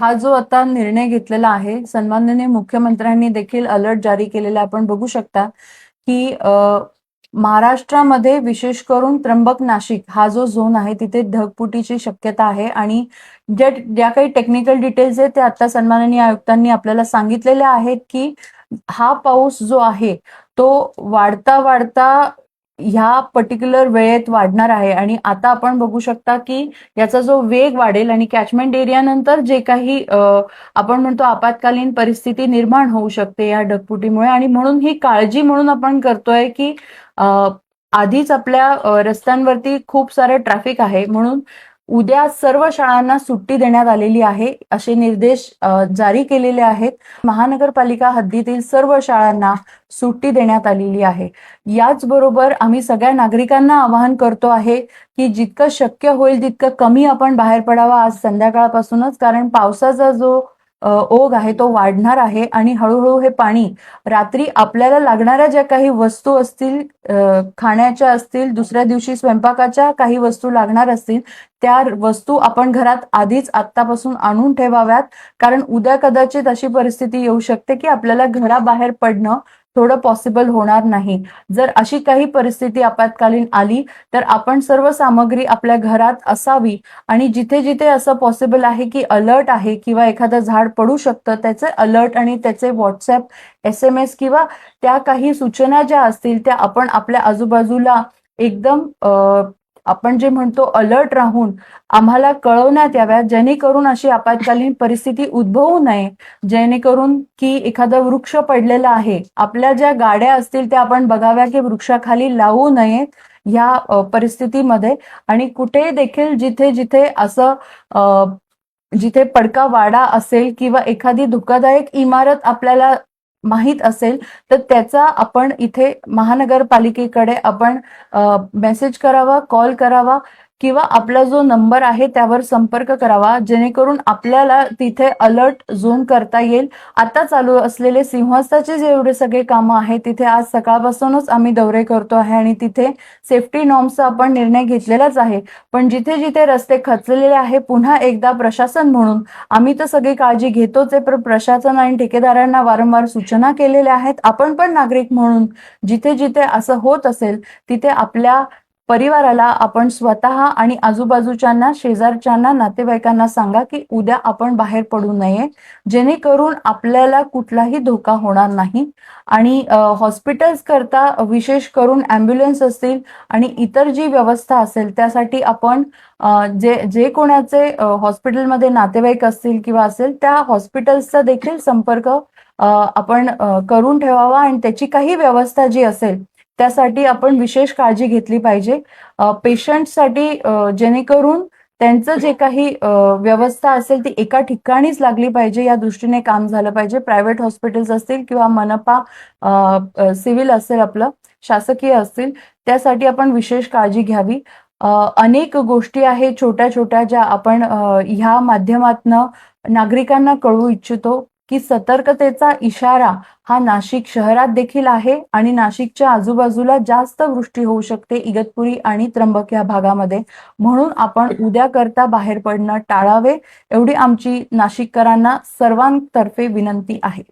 हा जो आता निर्णय घेतलेला आहे, सन्माननीय मुख्यमंत्र्यांनी देखील अलर्ट जारी केलेला आपण बघू शकता की महाराष्ट्रामध्ये विशेष करून त्र्यंबक नाशिक हा जो झोन आहे तिथे ढगफुटीची शक्यता आहे आणि ज्या काही टेक्निकल डिटेल्स आहेत ते आता सन्माननीय आयुक्तांनी आपल्याला सांगितलेले आहेत की हा पाऊस जो आहे तो वाढता वाढता ह्या पर्टिक्युलर वेळेत वाढणार आहे आणि आता आपण बघू शकता की याचा जो वेग वाढेल आणि कॅचमेंट एरिया नंतर जे काही आपण म्हणतो आपत्कालीन परिस्थिती निर्माण होऊ शकते या ढगफुटीमुळे आणि म्हणून ही काळजी म्हणून आपण करतोय की आधीच आपल्या रस्त्यांवरती खूप सारे ट्रॅफिक आहे म्हणून उद्या सर्व शाळांना सुट्टी देण्यात आलेली आहे असे निर्देश जारी केलेले आहेत. महानगरपालिका हद्दीतील सर्व शाळांना सुट्टी देण्यात आलेली आहे. याचबरोबर आम्ही सगळ्या नागरिकांना आवाहन करतो आहे की जितकं शक्य होईल तितकं कमी आपण बाहेर पडावा आज संध्याकाळपासूनच, कारण पावसाचा जो ओघ आहे तो वाढणार आहे आणि हळूहळू हे पाणी रात्री आपल्याला लागणाऱ्या ज्या काही वस्तू असतील, खाण्याच्या असतील, दुसऱ्या दिवशी स्वयंपाकाच्या काही वस्तू लागणार असतील त्या वस्तू आपण घरात आधीच आत्तापासून आणून ठेवाव्यात, कारण उद्या कदाचित अशी परिस्थिती येऊ शकते की आपल्याला घराबाहेर पडणं थोडं पॉसिबल होणार नाही. जर अशी काही परिस्थिती आपत्कालीन आली तर आपण सर्व सामग्री आपल्या घरात असावी आणि जिथे जिथे असं पॉसिबल आहे की अलर्ट आहे किंवा एखादं झाड पडू शकतं त्याचे अलर्ट आणि त्याचे व्हॉट्सअप, SMS किंवा त्या काही सूचना ज्या असतील त्या आपण आपल्या आजूबाजूला एकदम आपण जे म्हणतो अलर्ट राहून आम्हाला कळवण्यात याव्यात, जेणेकरून अशी आपत्कालीन परिस्थिती उद्भवू नये, जेणेकरून की एखादा वृक्ष पडलेला आहे, आपल्या ज्या गाड्या असतील त्या आपण बघाव्या की वृक्षाखाली लावू नयेत या परिस्थितीमध्ये. आणि कुठे देखील जिथे जिथे असं जिथे पडका वाडा असेल किंवा एखादी धोकादायक इमारत आपल्याला माहीत असेल तर त्याचा आपण इथे महानगरपालिकेकडे आपण मेसेज करावा, कॉल करावा किंवा आपला जो नंबर आहे त्यावर संपर्क करावा, जेणेकरून आपल्याला तिथे अलर्ट झोन करता येईल. आता चालू असलेले सिंहस्थाचे जेवढे सगळे कामं आहेत तिथे आज सकाळपासूनच आम्ही दौरे करतो आहे आणि तिथे सेफ्टी नॉर्म्सचा आपण निर्णय घेतलेलाच आहे. पण जिथे जिथे रस्ते खचलेले आहे पुन्हा एकदा प्रशासन म्हणून आम्ही तर सगळी काळजी घेतोच आहे, पण प्रशासन आणि ठेकेदारांना वारंवार सूचना केलेल्या आहेत. आपण पण नागरिक म्हणून जिथे जिथे असं होत असेल तिथे आपल्या परिवाराला आपण स्वतः आणि आजूबाजूच्यांना, शेजारच्यांना, नातेवाईकांना सांगा की उद्या आपण बाहेर पडू नये, जेणेकरून आपल्याला कुठलाही धोका होणार नाही. आणि हॉस्पिटल्स करता विशेष करून ॲम्ब्युलन्स असतील आणि इतर जी व्यवस्था असेल त्यासाठी आपण जे कोणाचे हॉस्पिटलमध्ये नातेवाईक असतील किंवा असेल त्या हॉस्पिटल्सचा देखील संपर्क आपण करून ठेवावा आणि त्याची काही व्यवस्था जी असेल त्यासाठी आपण विशेष काळजी घेतली पाहिजे पेशंटसाठी, जेणेकरून त्यांचं जे काही व्यवस्था असेल ती एका ठिकाणीच लागली पाहिजे या दृष्टीने काम झालं पाहिजे. प्रायव्हेट हॉस्पिटल्स असतील किंवा मनपा सिव्हिल असेल आपलं शासकीय असतील त्यासाठी आपण विशेष काळजी घ्यावी. अनेक गोष्टी आहेत छोट्या छोट्या ज्या आपण ह्या माध्यमातनं नागरिकांना कळवू इच्छितो की सतर्कतेचा इशारा हा नाशिक शहरात देखील आहे आणि नाशिकच्या आजूबाजूला जास्त वृष्टी होऊ शकते इगतपुरी आणि त्र्यंबक या भागामध्ये, म्हणून आपण उद्या करता बाहेर पडणं टाळावे एवढी आमची नाशिककरांना सर्वांतर्फे विनंती आहे.